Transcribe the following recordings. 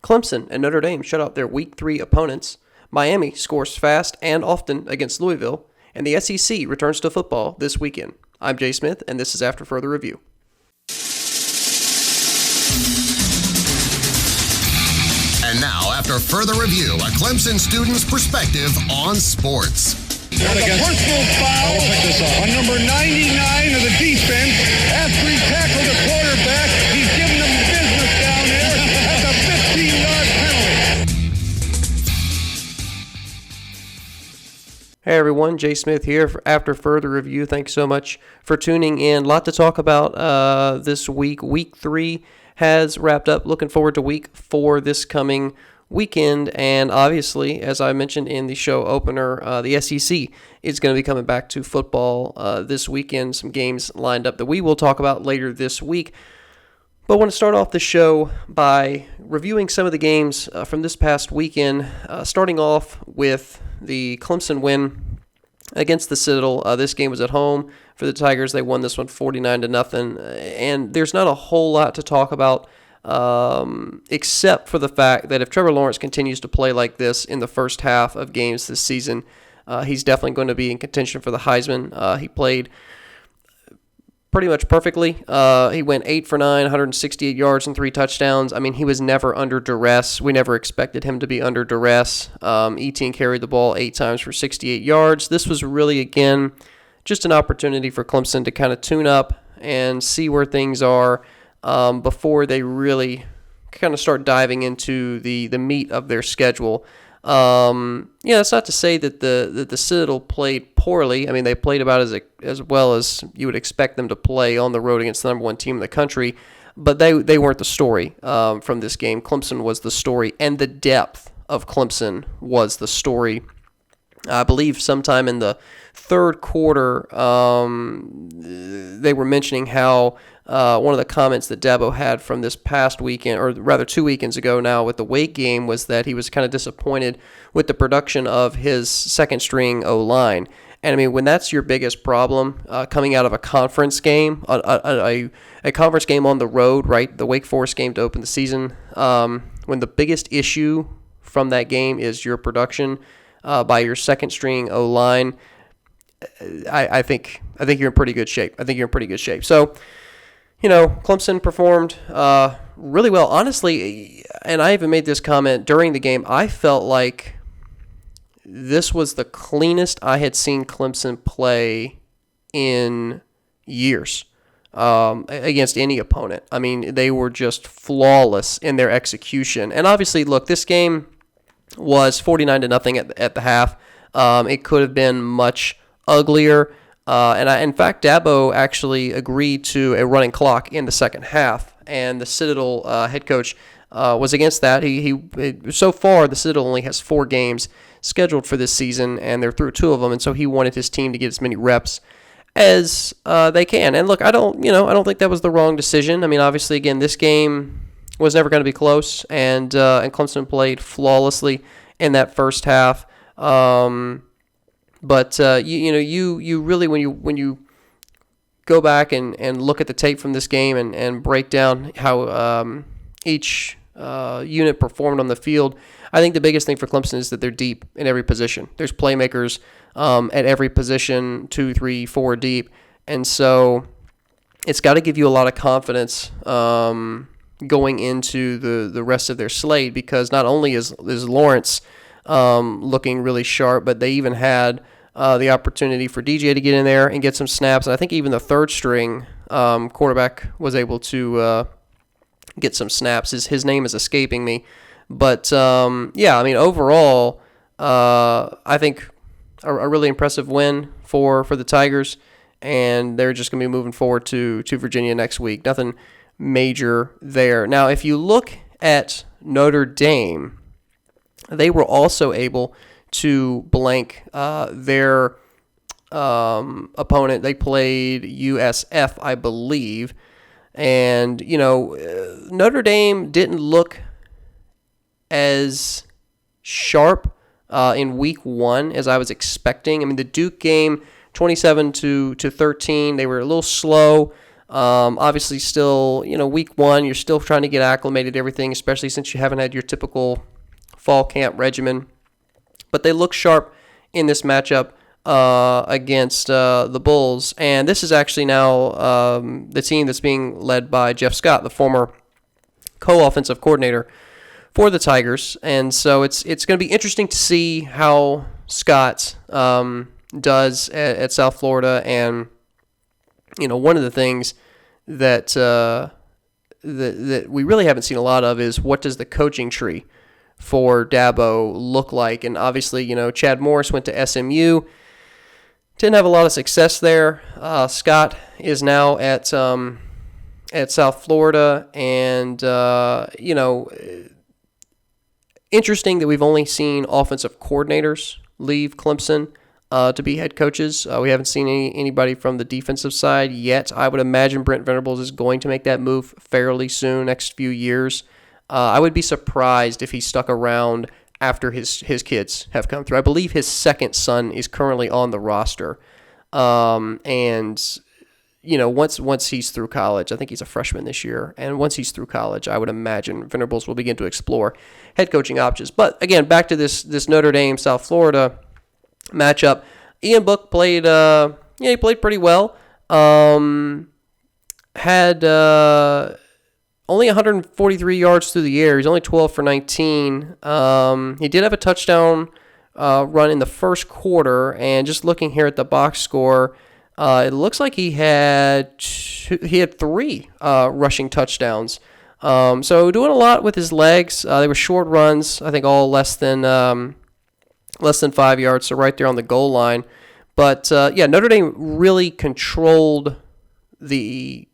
Clemson and Notre Dame shut out their Week 3 opponents. Miami scores fast and often against Louisville. And the SEC returns to football this weekend. I'm Jay Smith, and this is After Further Review. And now, after further review, a Clemson student's perspective on sports. There's a personal foul on number 99 of the defense. After he tackled the quarterback, he's giving them business down there. That's a 15-yard penalty. Hey everyone, Jay Smith here for After Further Review. Thanks so much for tuning in. A lot to talk about this week. Week 3 has wrapped up. Looking forward to Week 4 this coming weekend, and obviously, as I mentioned in the show opener, the SEC is going to be coming back to football this weekend. Some games lined up that we will talk about later this week. But I want to start off the show by reviewing some of the games from this past weekend, starting off with the Clemson win against the Citadel. This game was at home for the Tigers. They won this one 49-0, and there's not a whole lot to talk about except for the fact that if Trevor Lawrence continues to play like this in the first half of games this season, he's definitely going to be in contention for the Heisman. He played pretty much perfectly. He went 8 for 9, 168 yards and 3 touchdowns. I mean, he was never under duress. We never expected him to be under duress. Etienne carried the ball 8 times for 68 yards. This was really, again, just an opportunity for Clemson to kind of tune up and see where things are before they really kind of start diving into the meat of their schedule. That's not to say that the Citadel played poorly. I mean, they played about as well as you would expect them to play on the road against the number 1 team in the country, but they weren't the story from this game. Clemson was the story, and the depth of Clemson was the story. I believe sometime in the third quarter, they were mentioning how one of the comments that Dabo had from this past weekend, or rather 2 weekends ago now with the Wake game, was that he was kind of disappointed with the production of his second-string O-line. And, I mean, when that's your biggest problem coming out of a conference game, a conference game on the road, right, the Wake Forest game to open the season, when the biggest issue from that game is your production by your second-string O-line, I think you're in pretty good shape. So, Clemson performed really well. Honestly, and I even made this comment during the game, I felt like this was the cleanest I had seen Clemson play in years against any opponent. I mean, they were just flawless in their execution. And obviously, look, this game was 49-0 at the half. It could have been much uglier. In fact, Dabo actually agreed to a running clock in the second half, and the Citadel head coach was against that. He so far, the Citadel only has 4 games scheduled for this season, and they're through 2 of them, and so he wanted his team to get as many reps as they can. And look, I don't think that was the wrong decision. I mean, obviously, again, this game was never going to be close, and Clemson played flawlessly in that first half. But you really, when you go back and look at the tape from this game and break down how each unit performed on the field, I think the biggest thing for Clemson is that they're deep in every position. There's playmakers at every position, 2, 3, 4 deep, and so it's got to give you a lot of confidence going into the rest of their slate, because not only is Lawrence looking really sharp, but they even had the opportunity for DJ to get in there and get some snaps. And I think even the third-string quarterback was able to get some snaps. His name is escaping me. But, overall, I think a really impressive win for the Tigers, and they're just going to be moving forward to Virginia next week. Nothing major there. Now, if you look at Notre Dame, they were also able to blank their opponent. They played USF, I believe. And, Notre Dame didn't look as sharp in week 1 as I was expecting. I mean, the Duke game, 27-13, they were a little slow. Obviously, still, week one, you're still trying to get acclimated to everything, especially since you haven't had your typical fall camp regimen. But they look sharp in this matchup against the Bulls. And this is actually now the team that's being led by Jeff Scott, the former co-offensive coordinator for the Tigers. And so it's going to be interesting to see how Scott does at South Florida. And one of the things that that we really haven't seen a lot of is what does the coaching tree for Dabo look like? And obviously, Chad Morris went to SMU, didn't have a lot of success there. Scott is now at South Florida, and interesting that we've only seen offensive coordinators leave Clemson to be head coaches. We haven't seen anybody from the defensive side yet. I would imagine Brent Venables is going to make that move fairly soon, next few years. I would be surprised if he stuck around after his kids have come through. I believe his second son is currently on the roster. Once he's through college, I think he's a freshman this year, and once he's through college, I would imagine Venables will begin to explore head coaching options. But again, back to this Notre Dame South Florida matchup. Ian Book played he played pretty well. Had only 143 yards through the air. He's only 12 for 19. He did have a touchdown run in the first quarter, and just looking here at the box score, it looks like he had three rushing touchdowns. So doing a lot with his legs. They were short runs, I think all less than 5 yards, so right there on the goal line. But Notre Dame really controlled the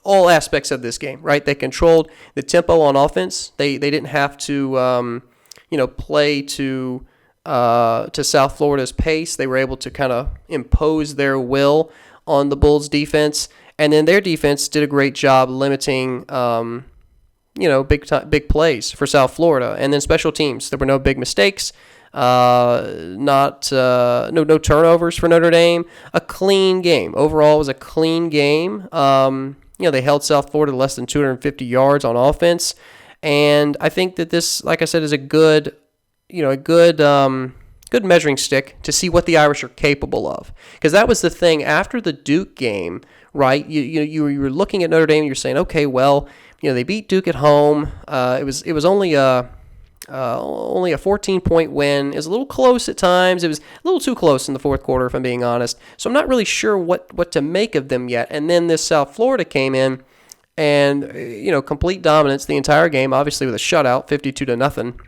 all aspects of this game, right? They controlled the tempo on offense. They didn't have to play to South Florida's pace. They were able to kind of impose their will on the Bulls defense, and then their defense did a great job limiting big plays for South Florida. And then special teams, there were no big mistakes. No turnovers for Notre Dame. A clean game. Overall, it was a clean game. They held South Florida to less than 250 yards on offense, and I think that this, like I said, is a good measuring stick to see what the Irish are capable of. Because that was the thing after the Duke game, right? You were looking at Notre Dame and you're saying, okay, well, they beat Duke at home. It was only a 14-point win. It was a little close at times. It was a little too close in the fourth quarter, if I'm being honest. So I'm not really sure what to make of them yet. And then this South Florida came in and, complete dominance the entire game, obviously with a shutout, 52-0.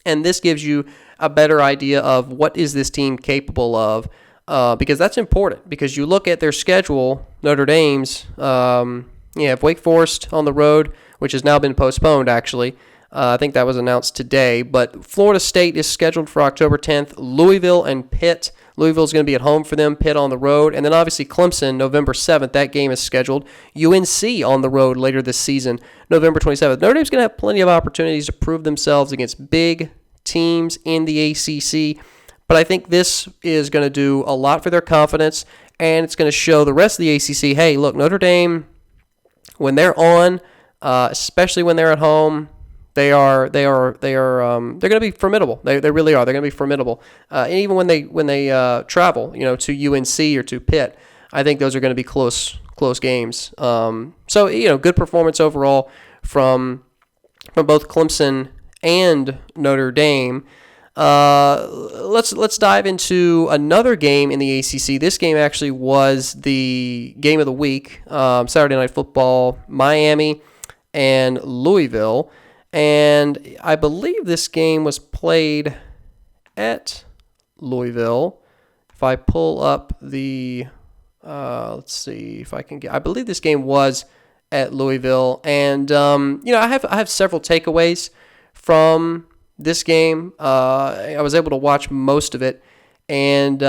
And this gives you a better idea of what is this team capable of, because that's important. Because you look at their schedule, Notre Dame's, you have Wake Forest on the road, which has now been postponed, actually. I think that was announced today. But Florida State is scheduled for October 10th. Louisville and Pitt. Louisville's going to be at home for them. Pitt on the road. And then obviously Clemson, November 7th. That game is scheduled. UNC on the road later this season, November 27th. Notre Dame's going to have plenty of opportunities to prove themselves against big teams in the ACC. But I think this is going to do a lot for their confidence. And it's going to show the rest of the ACC, hey, look, Notre Dame, when they're on, especially when they're at home, they're going to be formidable. They really are. They're going to be formidable. And even when they travel, to UNC or to Pitt, I think those are going to be close games. So good performance overall from both Clemson and Notre Dame. Let's dive into another game in the ACC. This game actually was the game of the week. Saturday Night Football, Miami and Louisville. And I believe this game was played at Louisville. If I pull up the, let's see if I can get, I believe this game was at Louisville. And, I have several takeaways from this game. I was able to watch most of it. And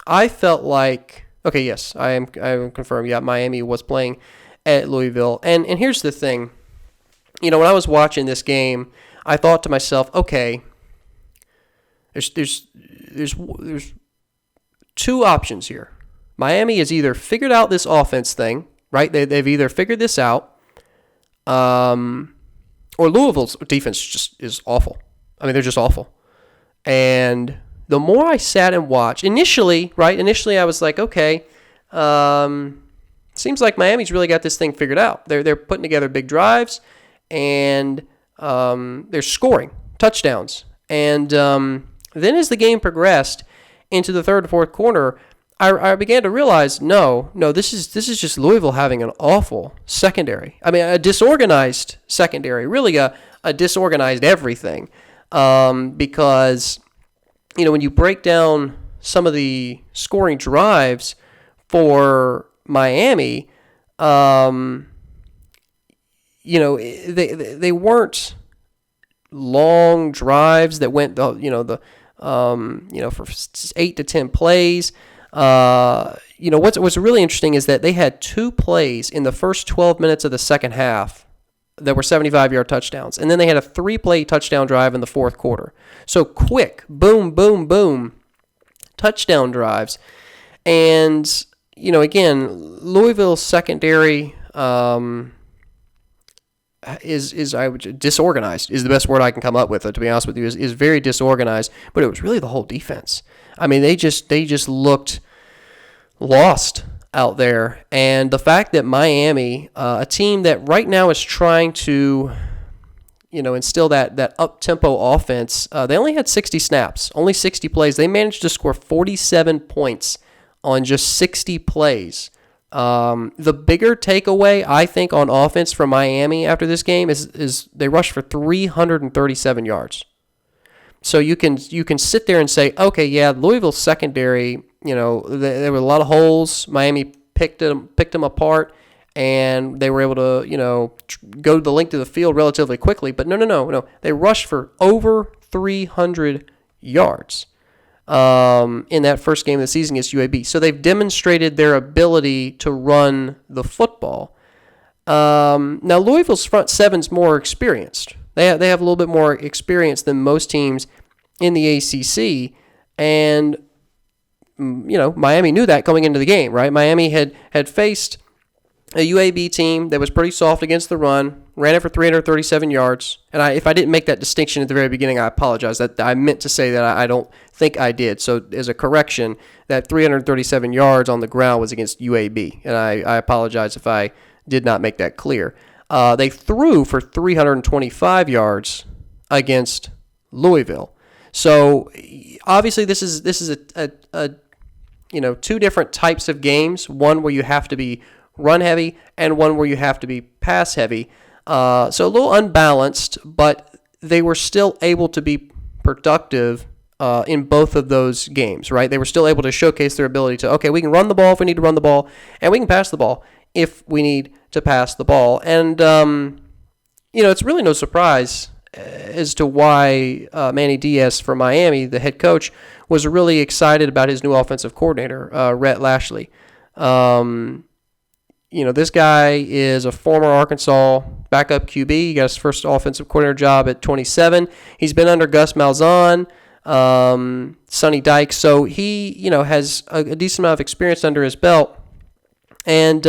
I felt like, okay, yes, I am confirmed. Yeah, Miami was playing at Louisville. And here's the thing. When I was watching this game, I thought to myself, okay, there's two options here. Miami has either figured out this offense thing right? They've either figured this out, or Louisville's defense just is awful. I mean, they're just awful. And the more I sat and watched, initially I was like, okay, seems like Miami's really got this thing figured out. They're putting together big drives, and they're scoring touchdowns. And then as the game progressed into the third and fourth quarter, I began to realize, no, this is just Louisville having an awful secondary. I mean, a disorganized secondary, really a disorganized everything. Because, when you break down some of the scoring drives for Miami, they weren't long drives that went, for 8 to 10 plays. What's really interesting is that they had 2 plays in the first 12 minutes of the second half that were 75-yard touchdowns. And then they had a 3-play touchdown drive in the fourth quarter. So quick, boom, boom, boom, touchdown drives. And, again, Louisville's secondary is disorganized is the best word I can come up with, to be honest with you, is very disorganized. But it was really the whole defense. I mean, they just looked lost out there. And the fact that Miami, a team that right now is trying to, instill that up-tempo offense, they only had 60 snaps, only 60 plays. They managed to score 47 points on just 60 plays. The bigger takeaway, I think, on offense from Miami after this game is they rushed for 337 yards. So you can sit there and say, okay, yeah, Louisville's secondary, there were a lot of holes. Miami picked them apart, and they were able to, go the length of the field relatively quickly. But no. They rushed for over 300 yards in that first game of the season against UAB. So they've demonstrated their ability to run the football. Now, Louisville's front seven's more experienced. They have a little bit more experience than most teams in the ACC, and Miami knew that going into the game, right? Miami had faced a UAB team that was pretty soft against the run, ran it for 337 yards. And if I didn't make that distinction at the very beginning, I apologize. That I meant to say that I don't think I did. So as a correction, that 337 yards on the ground was against UAB, and I apologize if I did not make that clear. They threw for 325 yards against Louisville. So obviously this is a two different types of games. One where you have to be run heavy, and one where you have to be pass heavy. So a little unbalanced, but they were still able to be productive in both of those games, right? They were still able to showcase their ability to, okay, we can run the ball if we need to run the ball, and we can pass the ball if we need to pass the ball. And, it's really no surprise as to why Manny Diaz from Miami, the head coach, was really excited about his new offensive coordinator, Rhett Lashley. This guy is a former Arkansas backup QB. He got his first offensive coordinator job at 27. He's been under Gus Malzahn, Sonny Dykes, so he, has a decent amount of experience under his belt. And,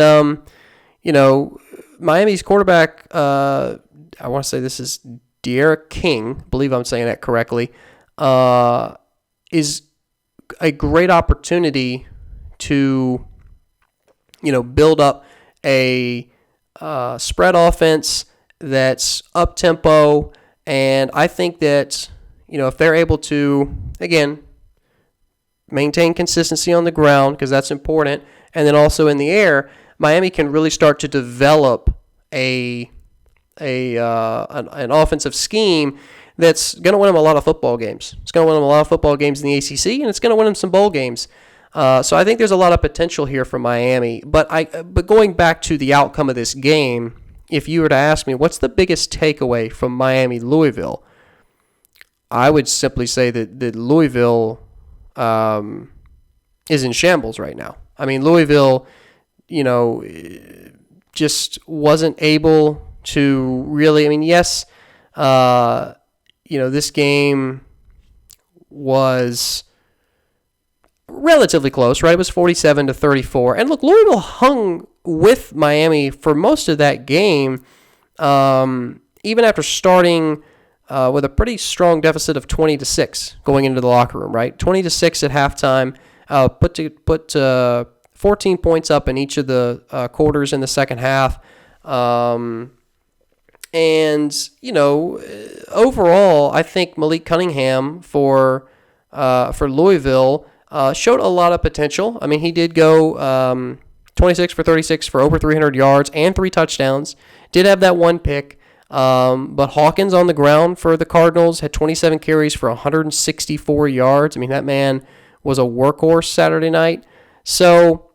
Miami's quarterback, I want to say this is De'Ara King, I believe I'm saying that correctly, is a great opportunity to, build up a spread offense that's up-tempo. And I think that, if they're able to, again, maintain consistency on the ground, because that's important, and then also in the air, Miami can really start to develop an offensive scheme that's going to win them a lot of football games. It's going to win them a lot of football games in the ACC, and it's going to win them some bowl games. So I think there's a lot of potential here for Miami. But going back to the outcome of this game, if you were to ask me what's the biggest takeaway from Miami-Louisville, I would simply say that Louisville is in shambles right now. I mean, Louisville, just wasn't able to really. I mean, yes, this game was relatively close, right? It was 47-34. And look, Louisville hung with Miami for most of that game, even after starting with a pretty strong deficit of 20-6 going into the locker room, right? 20-6 at halftime, put 14 points up in each of the quarters in the second half. And, overall, I think Malik Cunningham for Louisville showed a lot of potential. I mean, he did go 26 for 36 for over 300 yards and 3 touchdowns. Did have that one pick. But Hawkins on the ground for the Cardinals had 27 carries for 164 yards. I mean, that man was a workhorse Saturday night. So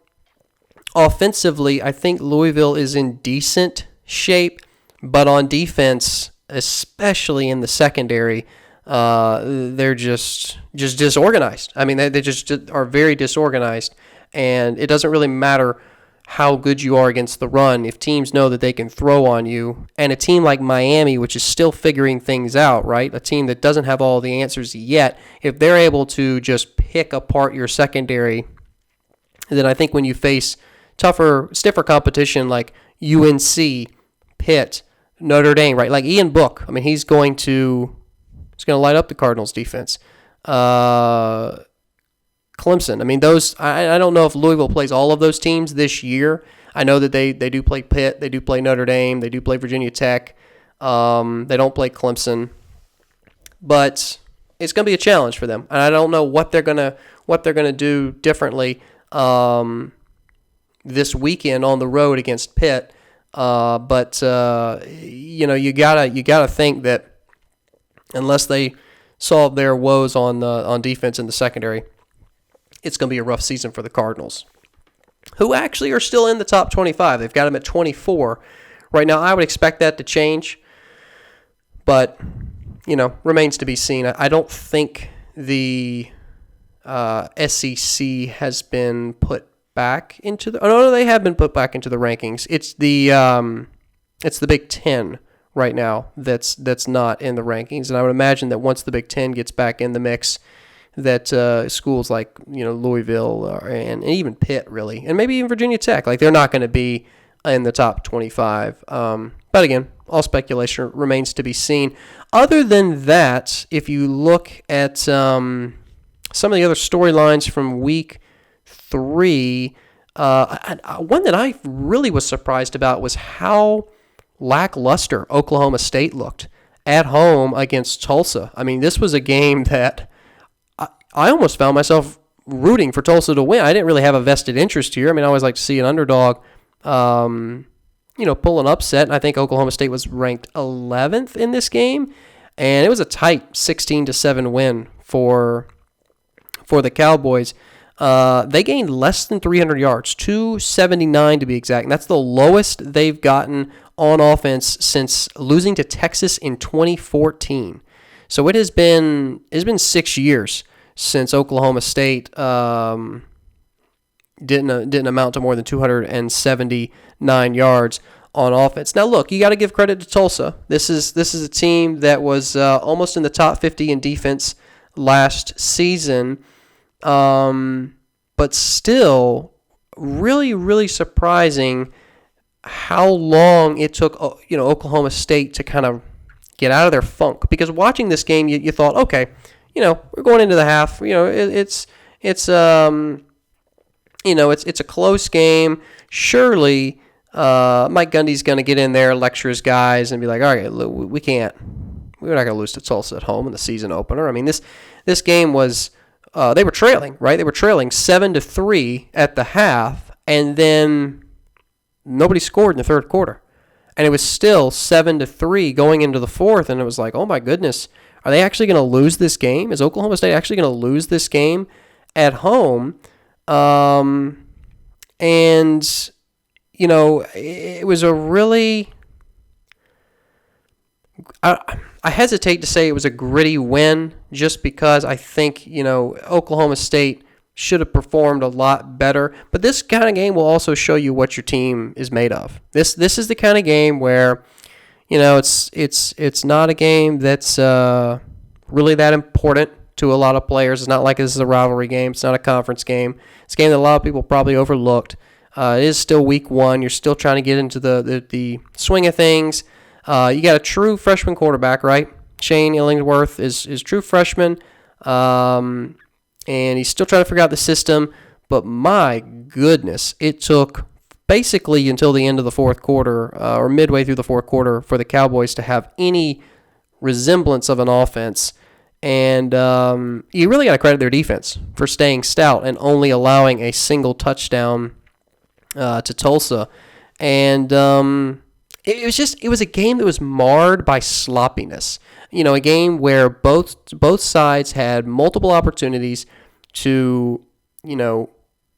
offensively, I think Louisville is in decent shape, but on defense, especially in the secondary, they're just disorganized. I mean, they just are very disorganized, and it doesn't really matter how good you are against the run if teams know that they can throw on you. And a team like Miami, which is still figuring things out, right? A team that doesn't have all the answers yet, if they're able to just pick apart your secondary, then I think when you face stiffer competition like UNC, Pitt, Notre Dame, right? Like Ian Book, I mean, he's going to light up the Cardinals defense. Clemson. I mean, those. I don't know if Louisville plays all of those teams this year. I know that they do play Pitt, they do play Notre Dame, they do play Virginia Tech. They don't play Clemson, but it's going to be a challenge for them. And I don't know what they're gonna do differently this weekend on the road against Pitt. But you gotta think that unless they solve their woes on defense in the secondary, it's going to be a rough season for the Cardinals, who actually are still in the top 25. They've got them at 24 right now. I would expect that to change, but, remains to be seen. I don't think the SEC has been put back into the – no, they have been put back into the rankings. It's the Big Ten right now that's not in the rankings, and I would imagine that once the Big Ten gets back in the mix – that schools like Louisville and even Pitt really, and maybe even Virginia Tech, like they're not going to be in the top 25. But again, all speculation remains to be seen. Other than that, if you look at some of the other storylines from Week 3, one that I really was surprised about was how lackluster Oklahoma State looked at home against Tulsa. I mean, this was a game that I almost found myself rooting for Tulsa to win. I didn't really have a vested interest here. I mean, I always like to see an underdog, pull an upset. And I think Oklahoma State was ranked 11th in this game, and it was a tight 16-7 win for the Cowboys. They gained less than 300 yards, 279 to be exact, and that's the lowest they've gotten on offense since losing to Texas in 2014. So it has been 6 years since Oklahoma State didn't amount to more than 279 yards on offense. Now, look, you got to give credit to Tulsa. This is a team that was almost in the top 50 in defense last season, but still really, really surprising how long it took Oklahoma State to kind of get out of their funk. Because watching this game, you thought, okay, we're going into the half. It's a close game. Surely, Mike Gundy's going to get in there, lecture his guys, and be like, all right, we're not going to lose to Tulsa at home in the season opener. I mean, this game was, they were trailing, right? They were trailing 7-3 at the half, and then nobody scored in the third quarter. And it was still 7-3 going into the fourth, and it was like, oh my goodness, are they actually going to lose this game? Is Oklahoma State actually going to lose this game at home? And, it was a really, I hesitate to say it was a gritty win just because I think, Oklahoma State should have performed a lot better. But this kind of game will also show you what your team is made of. This is the kind of game where, it's not a game that's really that important to a lot of players. It's not like this is a rivalry game. It's not a conference game. It's a game that a lot of people probably overlooked. It is still week 1. You're still trying to get into the swing of things. You got a true freshman quarterback, right? Shane Illingworth is true freshman, and he's still trying to figure out the system. But my goodness, it took basically until the end of the fourth quarter or midway through the fourth quarter for the Cowboys to have any resemblance of an offense. And you really got to credit their defense for staying stout and only allowing a single touchdown to Tulsa. And it was a game that was marred by sloppiness. A game where both sides had multiple opportunities to,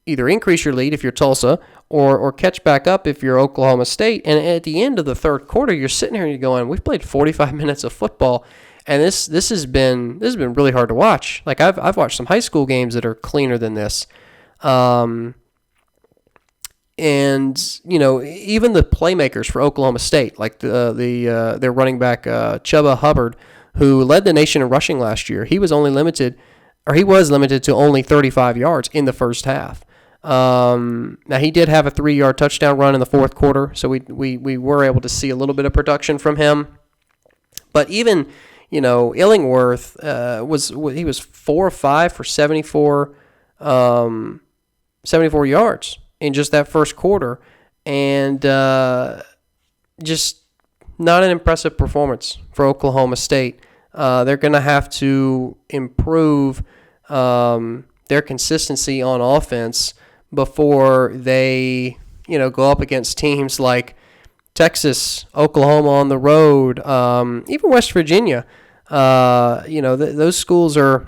either increase your lead if you're Tulsa or catch back up if you're Oklahoma State. And at the end of the third quarter, you're sitting here and you're going, we've played 45 minutes of football, and this has been really hard to watch. Like I've watched some high school games that are cleaner than this. And even the playmakers for Oklahoma State, like their running back Chuba Hubbard, who led the nation in rushing last year, he was limited to only 35 yards in the first half. Now he did have a 3-yard touchdown run in the fourth quarter, so we were able to see a little bit of production from him. But even Illingworth was 4 of 5 for 74 yards in just that first quarter, and just not an impressive performance for Oklahoma State. They're going to have to improve their consistency on offense before they, go up against teams like Texas, Oklahoma on the road, even West Virginia. Those schools are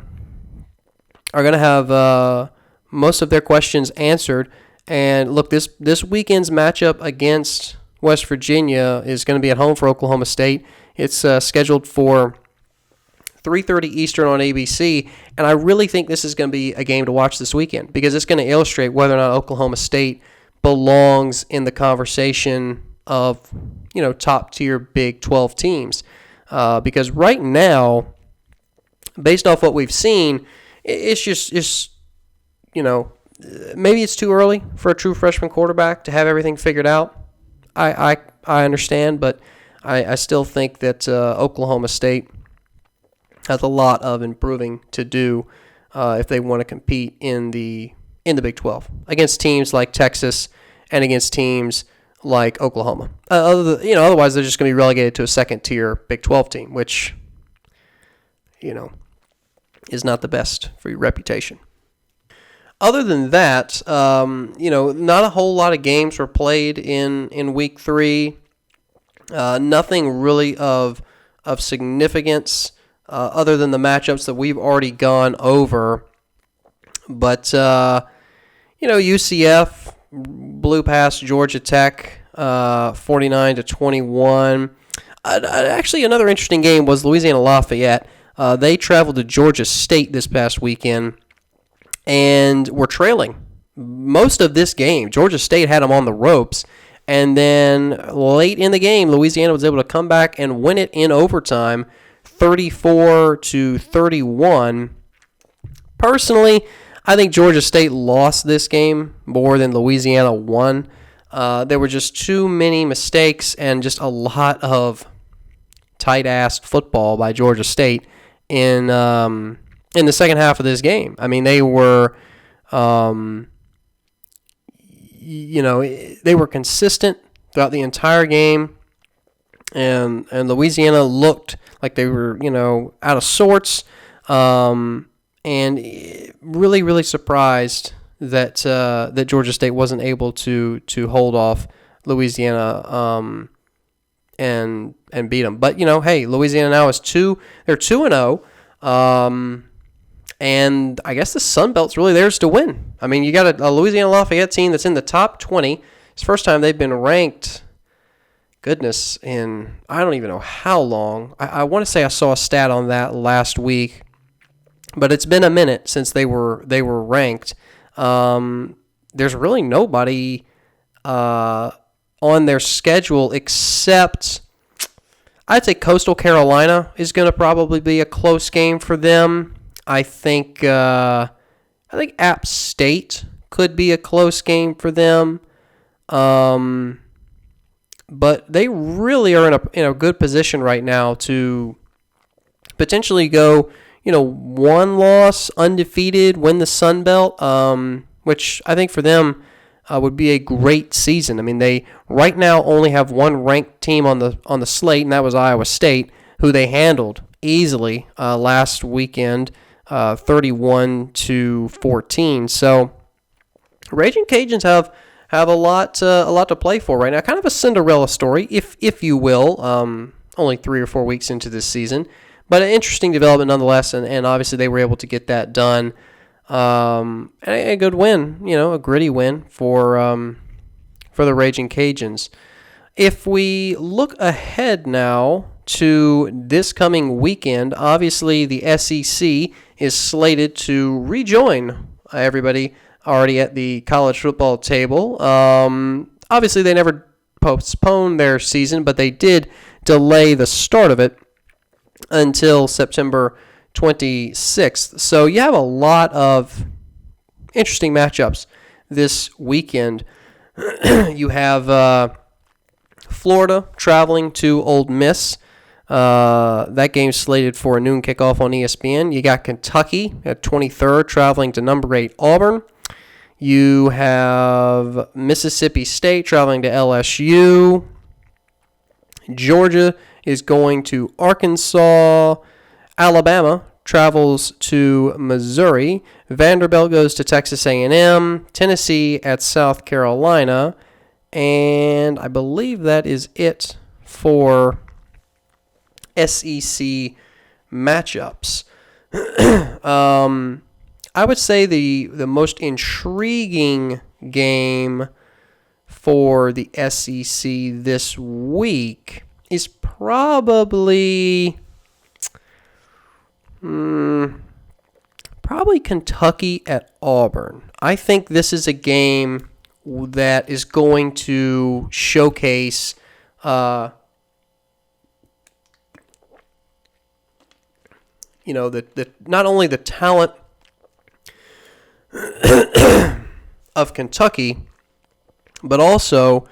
going to have most of their questions answered. And look, this weekend's matchup against West Virginia is going to be at home for Oklahoma State. It's scheduled for 3:30 Eastern on ABC, and I really think this is going to be a game to watch this weekend because it's going to illustrate whether or not Oklahoma State belongs in the conversation of, top-tier Big 12 teams. Because right now, based off what we've seen, it's just maybe it's too early for a true freshman quarterback to have everything figured out. I understand, but I still think that Oklahoma State has a lot of improving to do if they want to compete in the Big 12 against teams like Texas and against teams like Oklahoma. Otherwise they're just going to be relegated to a second-tier Big 12 team, which is not the best for your reputation. Other than that, not a whole lot of games were played in Week 3. Nothing really of significance other than the matchups that we've already gone over. But, UCF blew past Georgia Tech 49-21. Actually, another interesting game was Louisiana Lafayette. They traveled to Georgia State this past weekend and were trailing most of this game. Georgia State had them on the ropes. And then late in the game, Louisiana was able to come back and win it in overtime, 34-31. Personally, I think Georgia State lost this game more than Louisiana won. There were just too many mistakes and just a lot of tight-ass football by Georgia State in the second half of this game. I mean, they were, they were consistent throughout the entire game, and Louisiana looked like they were, out of sorts, and really, really surprised that that Georgia State wasn't able to hold off Louisiana and beat them. But hey, Louisiana now is they're 2-0, and I guess the Sun Belt's really theirs to win. I mean, you got a Louisiana Lafayette team that's in the top 20. It's the first time they've been ranked. Goodness, in I don't even know how long. I want to say I saw a stat on that last week, but it's been a minute since they were ranked. There's really nobody on their schedule except I'd say Coastal Carolina is going to probably be a close game for them. I think App State could be a close game for them. But they really are in a good position right now to potentially go, one loss, undefeated, win the Sun Belt, which I think for them would be a great season. I mean, they right now only have one ranked team on the slate, and that was Iowa State, who they handled easily last weekend, 31-14. So, Raging Cajuns have a lot to play for right now. Kind of a Cinderella story, if you will. Only 3 or 4 weeks into this season, but an interesting development nonetheless. And obviously they were able to get that done. And a good win, a gritty win for the Raging Cajuns. If we look ahead now to this coming weekend, obviously the SEC is slated to rejoin everybody already at the college football table. Obviously, they never postponed their season, but they did delay the start of it until September 26th. So you have a lot of interesting matchups this weekend. You have Florida traveling to Ole Miss. That game's slated for a noon kickoff on ESPN. You got Kentucky at 23rd traveling to number 8 Auburn. You have Mississippi State traveling to LSU. Georgia is going to Arkansas. Alabama travels to Missouri. Vanderbilt goes to Texas A&M. Tennessee at South Carolina. And I believe that is it for SEC matchups. I would say the most intriguing game for the SEC this week is probably Kentucky at Auburn. I think this is a game that is going to showcase not only the talent of Kentucky, but also,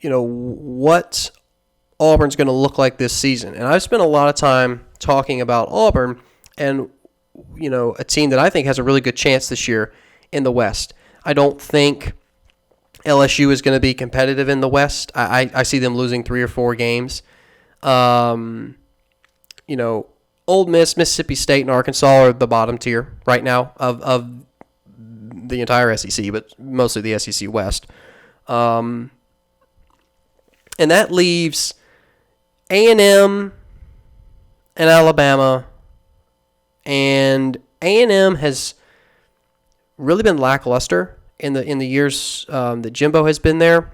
what Auburn's going to look like this season. And I've spent a lot of time talking about Auburn and, a team that I think has a really good chance this year in the West. I don't think LSU is going to be competitive in the West. I see them losing 3 or 4 games. Ole Miss, Mississippi State, and Arkansas are the bottom tier right now of the entire SEC, but mostly the SEC West. And that leaves A&M and Alabama. And A&M has really been lackluster in the years that Jimbo has been there.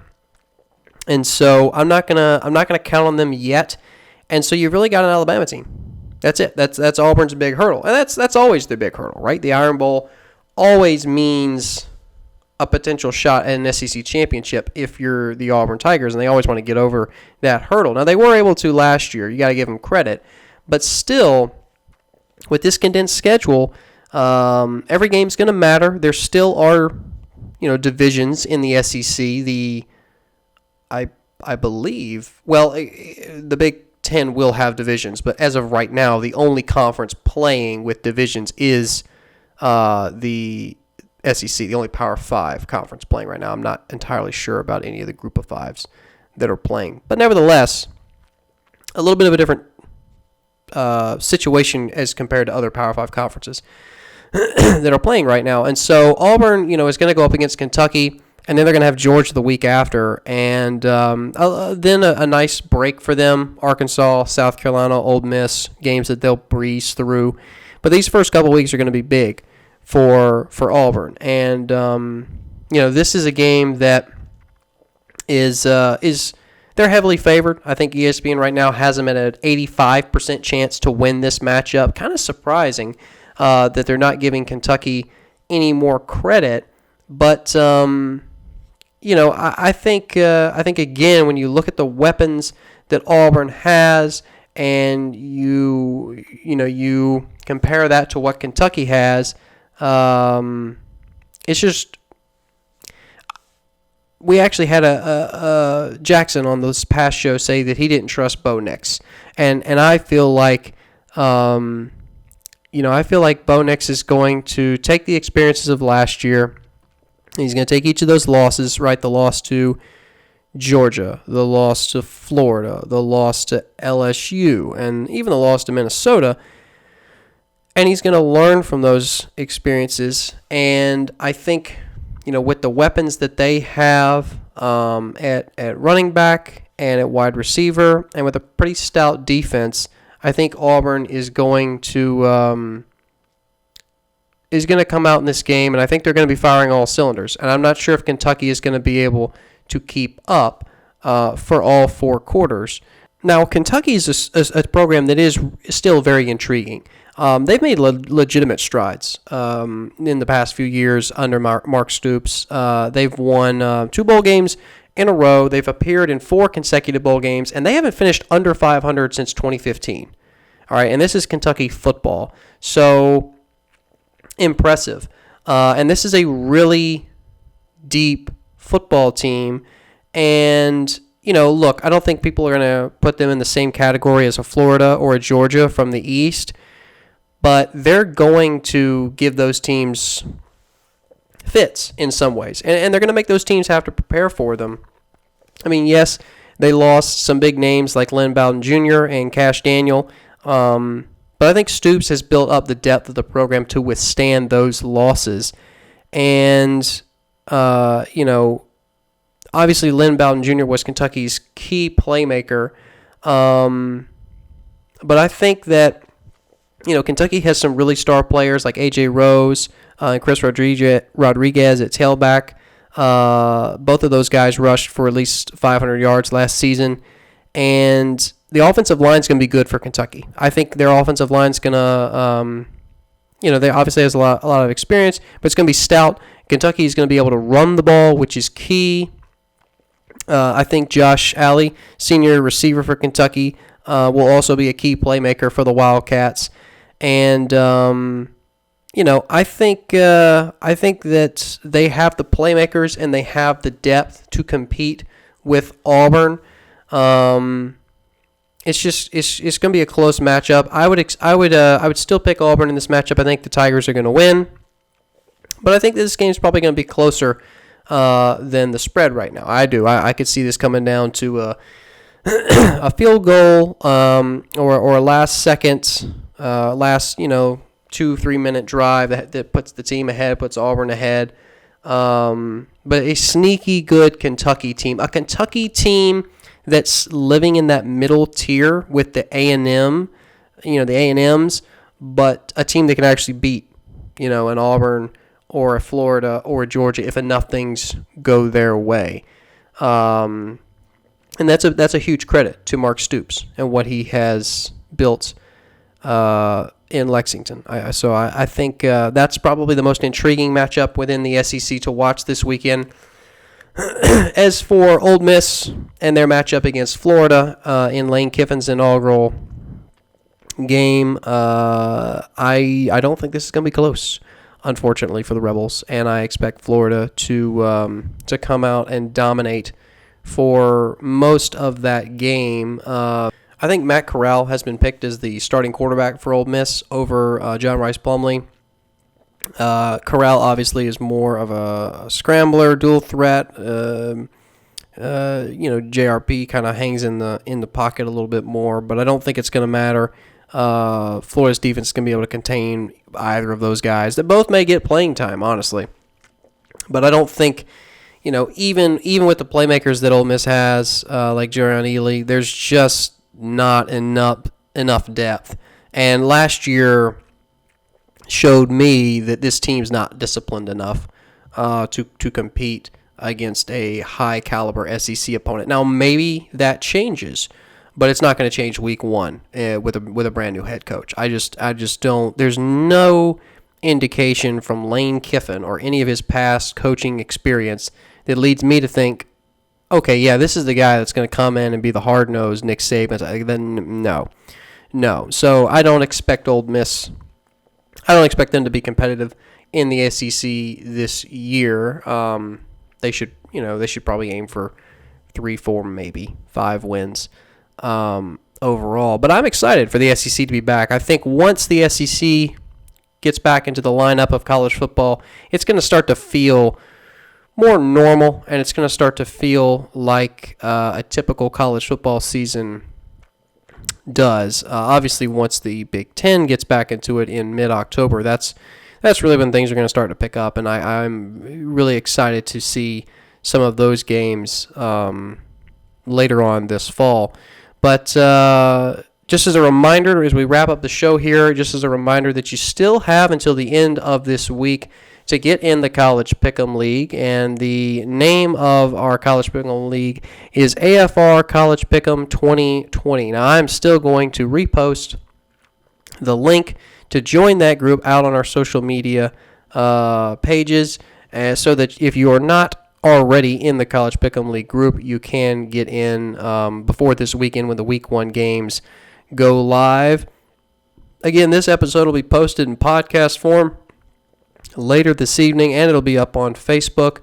And so I'm not gonna count on them yet. And so you've really got an Alabama team. That's it. That's Auburn's big hurdle, and that's always their big hurdle, right? The Iron Bowl always means a potential shot at an SEC championship if you're the Auburn Tigers, and they always want to get over that hurdle. Now they were able to last year. You got to give them credit, but still, with this condensed schedule, every game's going to matter. There still are, divisions in the SEC. I believe, the Big Ten will have divisions, but as of right now, the only conference playing with divisions is the SEC, the only Power 5 conference playing right now. I'm not entirely sure about any of the Group of Fives that are playing. But nevertheless, a little bit of a different situation as compared to other Power 5 conferences that are playing right now. And so Auburn, is going to go up against Kentucky, and then they're going to have Georgia the week after. And then a nice break for them, Arkansas, South Carolina, Ole Miss, games that they'll breeze through. But these first couple of weeks are going to be big for Auburn. And, this is a game that is they're heavily favored. I think ESPN right now has them at an 85% chance to win this matchup. Kind of surprising that they're not giving Kentucky any more credit. But, I think again, when you look at the weapons that Auburn has, and you you compare that to what Kentucky has, it's just. We actually had a Jackson on this past show say that he didn't trust Bo Nix, and I feel like, I feel like Bo Nix is going to take the experiences of last year. He's going to take each of those losses, right? The loss to Georgia, the loss to Florida, the loss to LSU, and even the loss to Minnesota, and he's going to learn from those experiences. And I think, with the weapons that they have at running back and at wide receiver, and with a pretty stout defense, I think Auburn is going to come out in this game, and I think they're going to be firing all cylinders. And I'm not sure if Kentucky is going to be able to keep up for all 4 quarters. Now, Kentucky is a program that is still very intriguing. They've made legitimate strides in the past few years under Mark Stoops. They've won 2 bowl games in a row. They've appeared in 4 consecutive bowl games, and they haven't finished under 500 since 2015. All right, and this is Kentucky football. So impressive. And this is a really deep football team. And, look, I don't think people are going to put them in the same category as a Florida or a Georgia from the East. But they're going to give those teams fits in some ways. And they're going to make those teams have to prepare for them. I mean, yes, they lost some big names like Lynn Bowden Jr. and Cash Daniel. But I think Stoops has built up the depth of the program to withstand those losses. And, obviously Lynn Bowden Jr. was Kentucky's key playmaker. But I think that, Kentucky has some really star players like A.J. Rose and Chris Rodriguez at tailback. Both of those guys rushed for at least 500 yards last season. And the offensive line is going to be good for Kentucky. I think their offensive line is going to, they obviously has a lot of experience, but it's going to be stout. Kentucky is going to be able to run the ball, which is key. I think Josh Alley, senior receiver for Kentucky, will also be a key playmaker for the Wildcats. And I think that they have the playmakers and they have the depth to compete with Auburn. It's going to be a close matchup. I would still pick Auburn in this matchup. I think the Tigers are going to win, but I think this game is probably going to be closer than the spread right now. I could see this coming down to a field goal or a last second. 2-3 minute drive that puts the team ahead, puts Auburn ahead. But a sneaky good Kentucky team. A Kentucky team that's living in that middle tier with the A&M, the A&Ms, but a team that can actually beat, an Auburn or a Florida or a Georgia if enough things go their way. And that's a huge credit to Mark Stoops and what he has built in Lexington. I think that's probably the most intriguing matchup within the SEC to watch this weekend. As for Ole Miss and their matchup against Florida in Lane Kiffin's inaugural game, I don't think this is going to be close, unfortunately, for the Rebels, and I expect Florida to come out and dominate for most of that game. I think Matt Corral has been picked as the starting quarterback for Ole Miss over John Rice Plumlee. Corral obviously is more of a scrambler, dual threat. JRP kind of hangs in the pocket a little bit more, but I don't think it's going to matter. Florida's defense is going to be able to contain either of those guys. They both may get playing time, honestly, but I don't think, even with the playmakers that Ole Miss has, like Jerrion Ely, there's just not enough depth. And last year showed me that this team's not disciplined enough to compete against a high caliber SEC opponent. Now maybe that changes, but it's not going to change week one with a brand new head coach. I just don't. There's no indication from Lane Kiffin or any of his past coaching experience that leads me to think, okay, yeah, this is the guy that's going to come in and be the hard-nosed Nick Saban. Then no. No. So I don't expect Ole Miss. I don't expect them to be competitive in the SEC this year. They should probably aim for 3, 4, maybe 5 wins overall. But I'm excited for the SEC to be back. I think once the SEC gets back into the lineup of college football, it's going to start to feel more normal, and it's going to start to feel like a typical college football season does. Obviously, once the Big Ten gets back into it in mid-October, that's really when things are going to start to pick up, and I'm really excited to see some of those games later on this fall. But just as a reminder, as we wrap up the show here, just as a reminder that you still have until the end of this week to get in the College Pick'em League, and the name of our College Pick'em League is AFR College Pick'em 2020. Now, I'm still going to repost the link to join that group out on our social media pages, so that if you are not already in the College Pick'em League group, you can get in before this weekend when the Week 1 games go live. Again, this episode will be posted in podcast form later this evening, and it'll be up on Facebook.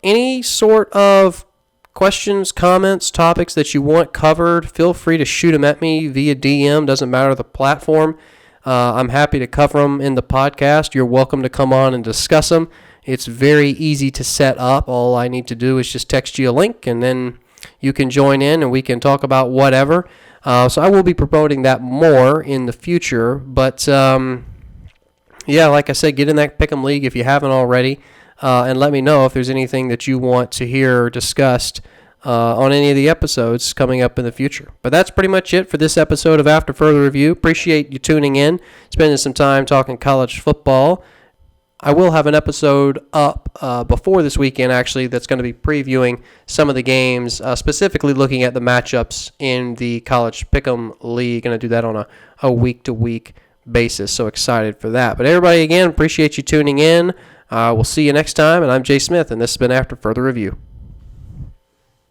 Any sort of questions, comments, topics that you want covered, feel free to shoot them at me via DM. Doesn't matter the platform. I'm happy to cover them in the podcast. You're welcome to come on and discuss them. It's very easy to set up. All I need to do is just text you a link, and then you can join in, and we can talk about whatever. So I will be promoting that more in the future. But, yeah, like I said, get in that Pick'em League if you haven't already, and let me know if there's anything that you want to hear discussed on any of the episodes coming up in the future. But that's pretty much it for this episode of After Further Review. Appreciate you tuning in, spending some time talking college football. I will have an episode up before this weekend, actually, that's going to be previewing some of the games, specifically looking at the matchups in the College Pick'em League. Going to do that on a week-to-week basis, so excited for that. But everybody, again, appreciate you tuning in. We'll see you next time, and I'm Jay Smith, and this has been After Further Review.